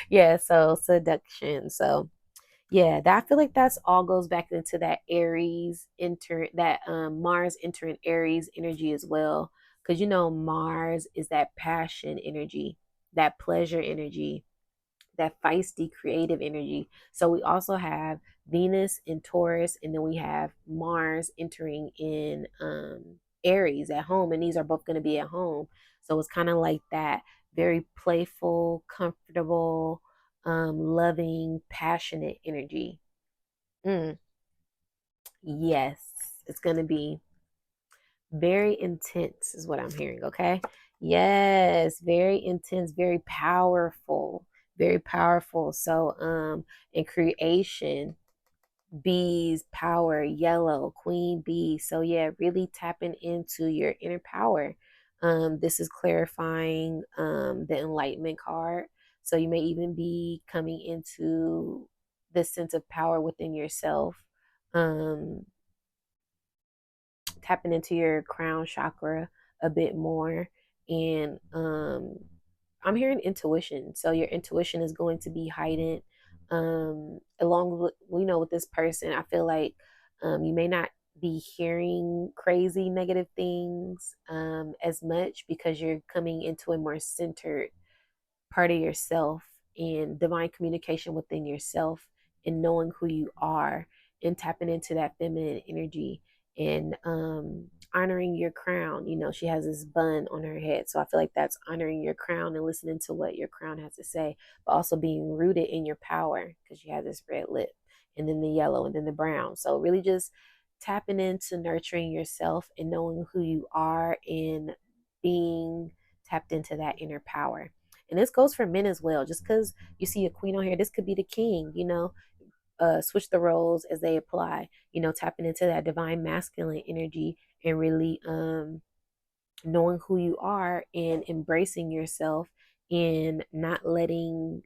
Yeah, so seduction. So yeah, that I feel like that's all goes back into that Mars entering Aries energy as well. Because Mars is that passion energy, that pleasure energy, that feisty creative energy. So we also have Venus in Taurus, and then we have Mars entering in Aries at home, and these are both going to be at home. So it's kind of like that very playful, comfortable, loving, passionate energy. Mm, yes, it's going to be very intense, is what I'm hearing. Okay. Yes, very intense, very powerful, very powerful. So, in creation, bees, power, yellow, queen bee. So, yeah, really tapping into your inner power. This is clarifying the enlightenment card. So, you may even be coming into this sense of power within yourself. Um, Tapping into your crown chakra a bit more, and I'm hearing intuition. So your intuition is going to be heightened, along with, with this person. I feel like you may not be hearing crazy negative things as much, because you're coming into a more centered part of yourself, and divine communication within yourself, and knowing who you are, and tapping into that feminine energy, and honoring your crown. She has this bun on her head, so I feel like that's honoring your crown and listening to what your crown has to say, but also being rooted in your power, because she has this red lip, and then the yellow, and then the brown. So really just tapping into nurturing yourself and knowing who you are, and being tapped into that inner power. And this goes for men as well. Just because you see a queen on here, this could be the king. Switch the roles as they apply. Tapping into that divine masculine energy, and really knowing who you are, and embracing yourself, and not letting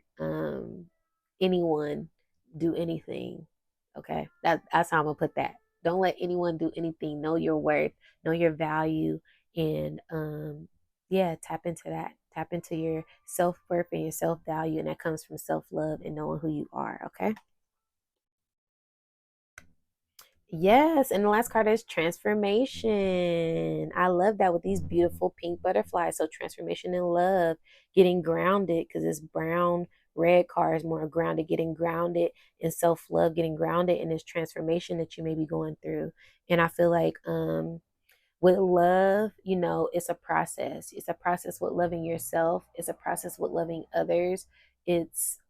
anyone do anything. Okay, that's how I'm gonna put that. Don't let anyone do anything. Know your worth, know your value, and yeah, tap into that. Tap into your self worth and your self value, and that comes from self love and knowing who you are. Okay. Yes, and the last card is transformation. I love that with these beautiful pink butterflies. So transformation in love, getting grounded, because this brown red card is more grounded, getting grounded in self-love, getting grounded in this transformation that you may be going through. And I feel like with love, it's a process. It's a process with loving yourself. It's a process with loving others. It's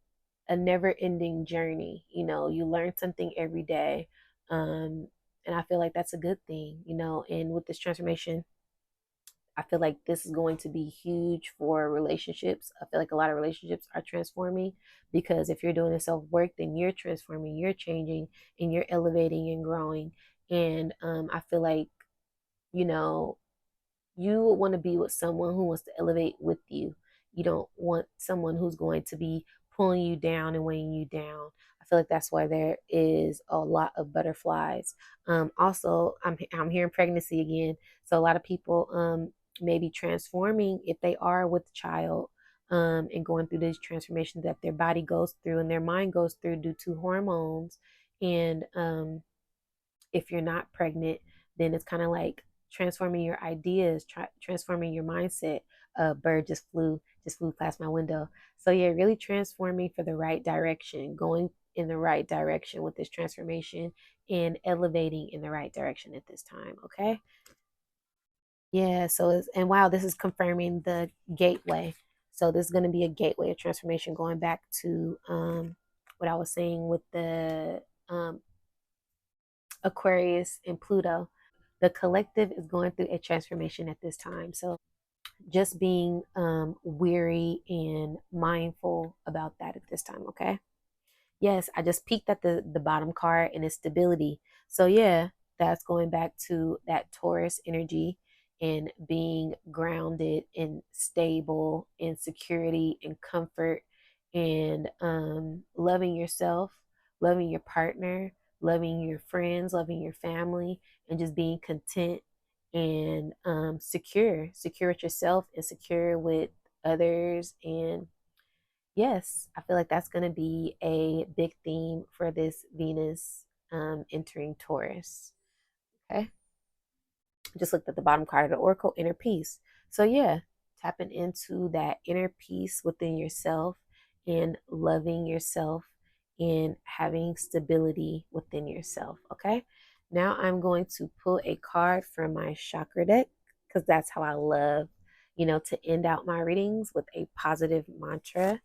a never ending journey. You learn something every day. Um, and I feel like that's a good thing, and with this transformation, I feel like this is going to be huge for relationships. I feel like a lot of relationships are transforming because if you're doing the self work, then you're transforming, you're changing, and you're elevating and growing. And I feel like, you know, you want to be with someone who wants to elevate with you. You don't want someone who's going to be pulling you down and weighing you down. I feel like that's why there is a lot of butterflies. Also, I'm hearing pregnancy again. So a lot of people may be transforming if they are with a child, and going through these transformations that their body goes through and their mind goes through due to hormones. And if you're not pregnant, then it's kind of like transforming your ideas, transforming your mindset. A bird just flew past my window. So yeah, really transforming for the right direction, going in the right direction with this transformation, and elevating in the right direction at this time. Okay. Yeah. And wow, this is confirming the gateway. So this is going to be a gateway of transformation, going back to what I was saying with the Aquarius and Pluto. The collective is going through a transformation at this time. So just being weary and mindful about that at this time, okay? Yes, I just peeked at the bottom card and it's stability. So yeah, that's going back to that Taurus energy and being grounded and stable and security and comfort and loving yourself, loving your partner, loving your friends, loving your family, and just being content and secure with yourself and secure with others. And yes, I feel like that's going to be a big theme for this Venus entering Taurus. Okay. Just looked at the bottom card of the Oracle, inner peace. So, yeah, tapping into that inner peace within yourself and loving yourself and having stability within yourself. Okay. Now I'm going to pull a card from my chakra deck because that's how I love, to end out my readings with a positive mantra,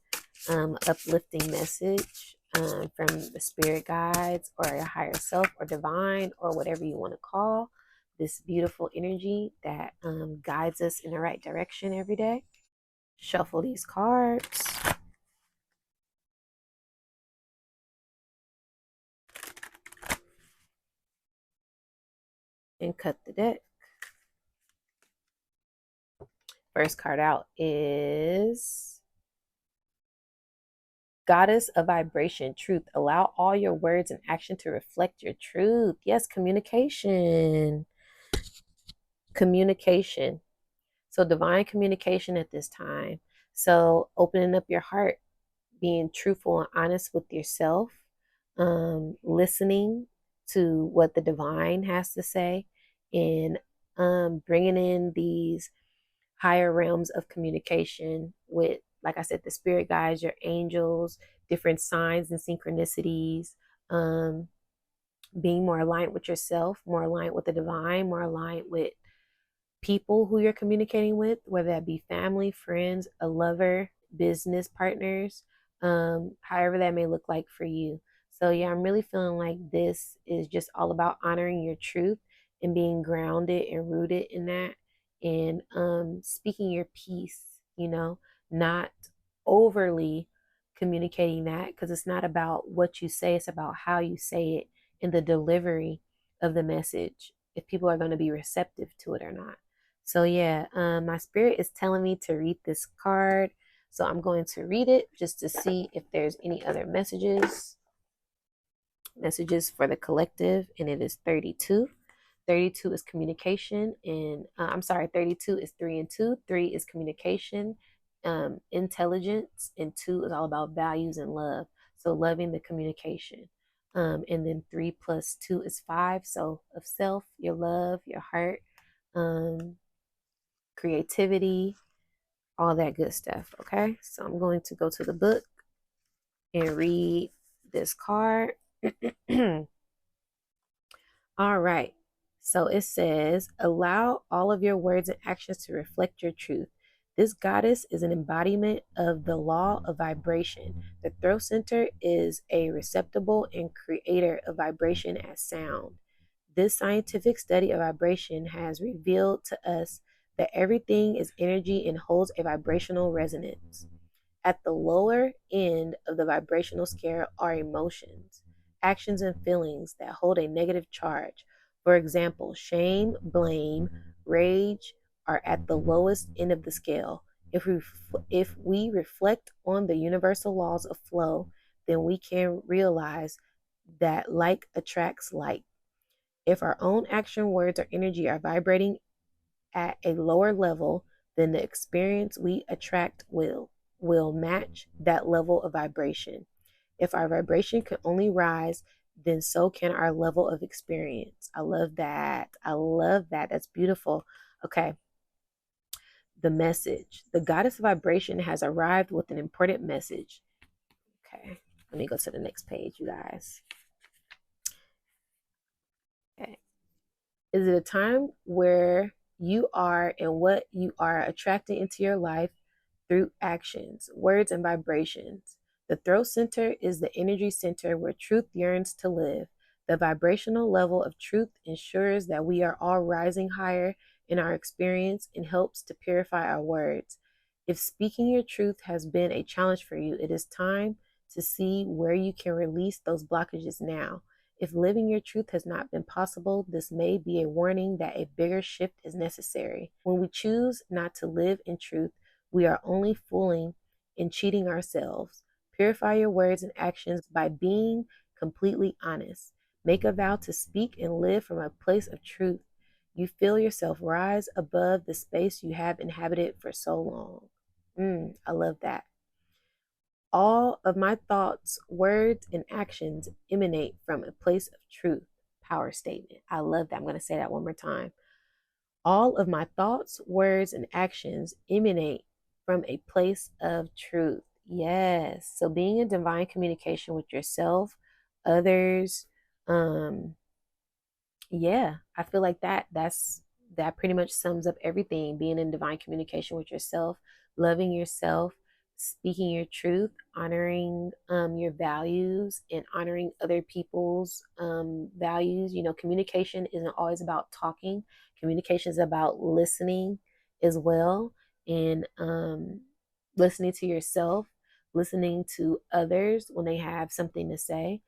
uplifting message from the spirit guides or your higher self or divine or whatever you want to call this beautiful energy that guides us in the right direction every day. Shuffle these cards and cut the deck. First card out is Goddess of Vibration, Truth. Allow all your words and action to reflect your truth. Yes, communication. Communication. So, divine communication at this time. So, opening up your heart, being truthful and honest with yourself, listening to what the divine has to say, and bringing in these higher realms of communication with, like I said, the spirit guides, your angels, different signs and synchronicities, being more aligned with yourself, more aligned with the divine, more aligned with people who you're communicating with, whether that be family, friends, a lover, business partners, however that may look like for you. So, yeah, I'm really feeling like this is just all about honoring your truth and being grounded and rooted in that, and speaking your piece, not overly communicating that, because it's not about what you say, it's about how you say it and the delivery of the message, if people are going to be receptive to it or not. So yeah, my spirit is telling me to read this card. So I'm going to read it just to see if there's any other messages for the collective, and it is 32. 32 is communication, and I'm sorry, 32 is 3 and 2. 3 is communication, intelligence, and 2 is all about values and love. So loving the communication. And then 3 plus 2 is 5. So of self, your love, your heart, creativity, all that good stuff. Okay, so I'm going to go to the book and read this card. All right. So it says, allow all of your words and actions to reflect your truth. This goddess is an embodiment of the law of vibration. The throat center is a receptacle and creator of vibration as sound. This scientific study of vibration has revealed to us that everything is energy and holds a vibrational resonance. At the lower end of the vibrational scale are emotions, actions, and feelings that hold a negative charge. For example, shame, blame, rage are at the lowest end of the scale. If we reflect on the universal laws of flow, then we can realize that like attracts like. If our own action, words, or energy are vibrating at a lower level, then the experience we attract will match that level of vibration. If our vibration can only rise, then so can our level of experience. I love that. I love that. That's beautiful. Okay, the message. The goddess of vibration has arrived with an important message. Okay, let me go to the next page, you guys. Okay. Is it a time where you are and what you are attracting into your life through actions, words, and vibrations? The throat center is the energy center where truth yearns to live. The vibrational level of truth ensures that we are all rising higher in our experience and helps to purify our words. If speaking your truth has been a challenge for you, it is time to see where you can release those blockages now. If living your truth has not been possible, this may be a warning that a bigger shift is necessary. When we choose not to live in truth, we are only fooling and cheating ourselves. Purify your words and actions by being completely honest. Make a vow to speak and live from a place of truth. You feel yourself rise above the space you have inhabited for so long. I love that. All of my thoughts, words, and actions emanate from a place of truth. Power statement. I love that. I'm going to say that one more time. All of my thoughts, words, and actions emanate from a place of truth. Yes. So being in divine communication with yourself, others, um, yeah, I feel like that pretty much sums up everything. Being in divine communication with yourself, loving yourself, speaking your truth, honoring your values, and honoring other people's values. You know, communication isn't always about talking. Communication is about listening as well, and listening to yourself, listening to others when they have something to say,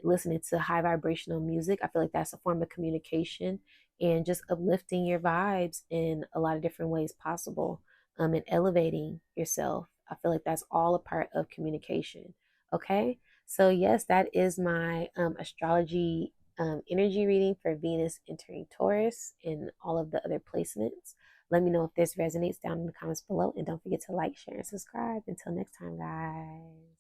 listening to high vibrational music. I feel like that's a form of communication, and just uplifting your vibes in a lot of different ways possible, and elevating yourself. I feel like that's all a part of communication. Okay. So, yes, that is my astrology energy reading for Venus entering Taurus and all of the other placements. Let me know if this resonates down in the comments below. And don't forget to like, share, and subscribe. Until next time, guys.